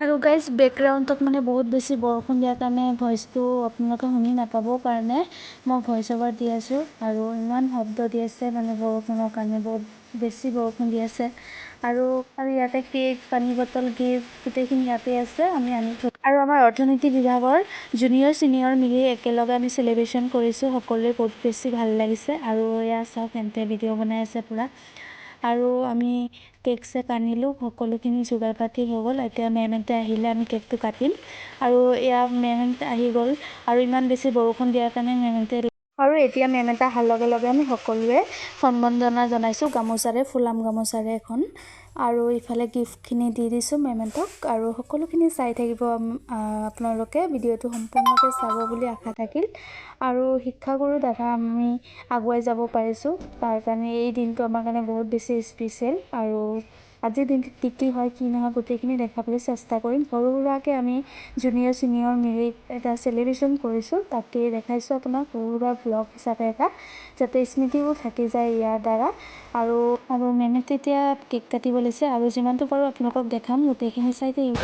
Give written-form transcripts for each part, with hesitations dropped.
আৰু গাইজ বেকগ্ৰাউণ্ডত মানে বহুত বেছি বৰষুণ দিয়াৰ কাৰণে ভইচটো আপোনালোকে শুনি নাপাবৰ কাৰণে মই ভইচ অভাৰ দি আছোঁ। আৰু ইমান শব্দ দি আছে মানে বৰষুণৰ কাৰণে বহুত বেছি বৰষুণ দি আছে। আৰু ইয়াতে কেক, পানী বটল, গিফ্ট গোটেইখিনি ইয়াতে আছে, আমি আনি থৈ। আৰু আমাৰ অৰ্থনীতি বিভাগৰ জুনিয়ৰ ছিনিয়ৰ মিলি একেলগে আমি চেলিব্ৰেশ্যন কৰিছোঁ। সকলোৱে বহুত বেছি ভাল লাগিছে। আৰু এয়া চাওক তেন্তে ভিডিঅ' বনাই আছে পূৰা। আৰু আমি কেক চেক আনিলোঁ, সকলোখিনি যোগাৰ পাতি হৈ গ'ল। এতিয়া মেমহঁতে আহিলে আমি কেকটো কাটিম। আৰু এয়া মেমহঁত আহি গ'ল। আৰু ইমান বেছি বৰষুণ দিয়াৰ কাৰণে মেমহঁতে আৰু এতিয়া মেমহঁত অহাৰ লগে লগে আমি সকলোৱে সম্বৰ্ধনা জনাইছোঁ গামোচাৰে, ফুলাম গামোচাৰে এখন। আৰু ইফালে গিফ্টখিনি দি দিছোঁ মেমহঁতক। আৰু সকলোখিনি চাই থাকিব আপোনালোকে, ভিডিঅ'টো সম্পূৰ্ণকৈ চাব বুলি আশা থাকিল। আৰু শিক্ষাগুৰু দ্বাৰা আমি আগুৱাই যাব পাৰিছোঁ, তাৰ কাৰণে এই দিনটো আমাৰ কাৰণে বহুত বেছি স্পেচিয়েল। আৰু আজিৰ দিনটোত কি হয় কি নহয় গোটেইখিনি দেখাবলৈ চেষ্টা কৰিম। সৰু সুৰাকৈ আমি জুনিয়ৰ ছিনিয়ৰ মিলি এটা চেলিব্ৰেশ্যন কৰিছোঁ, তাকেই দেখাইছোঁ আপোনাক সৰু সুৰা ব্লগ হিচাপে এটা, যাতে স্মৃতিবোৰ থাকি যায় ইয়াৰ দ্বাৰা। আৰু মেমহঁতে এতিয়া কেক কাটিব লৈছে। আৰু যিমানটো পাৰোঁ আপোনালোকক দেখাম, গোটেইখিনি চাই থাকিব।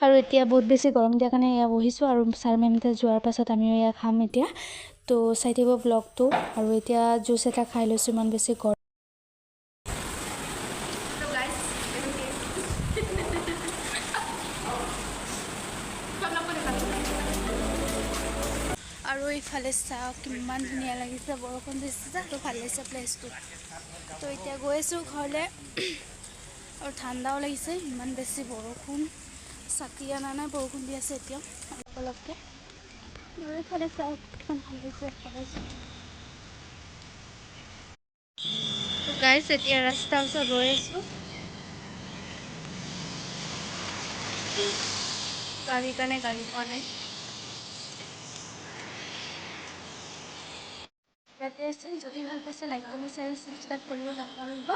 আৰু এতিয়া বহুত বেছি গৰম দিয়াৰ কাৰণে এয়া বহিছোঁ। আৰু ছাৰ মেমহঁতে যোৱাৰ পাছত আমিও এয়া খাম এতিয়া। তো চাই থাকিব ব্লগটো। আৰু এতিয়া জুচ এটা খাই লৈছোঁ, ইমান বেছি গৰম। আৰু ইফালে চাওক কিমান ধুনীয়া লাগিছে, বৰষুণ দিছে যে, আৰু ভাল লাগিছে প্লেচটো। তো এতিয়া গৈ আছোঁ ঘৰলৈ। আৰু ঠাণ্ডাও লাগিছে, ইমান বেছি বৰষুণ। ছাতি অনা নাই, বৰষুণ দি আছে এতিয়াও অলপ অলপকৈ। আৰু ইফালে চাওক কিমান ভাল লাগিছে। তো গাইজ এতিয়া ৰাস্তাৰ ওচৰত ৰৈ আছোঁ, গাড়ীৰ কাৰণে গাড়ী পোৱা নাই। ইয়াতে আছে, যদি ভাল পাইছে লাইক কমেণ্ট শ্বেয়াৰ ছাবস্ক্ৰাইব কৰিব নাপাহৰিব।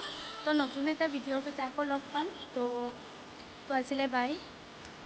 তো নতুন এটা ভিডিঅ'ৰ সৈতে আকৌ লগ পাম। তো আজিলৈ বাই।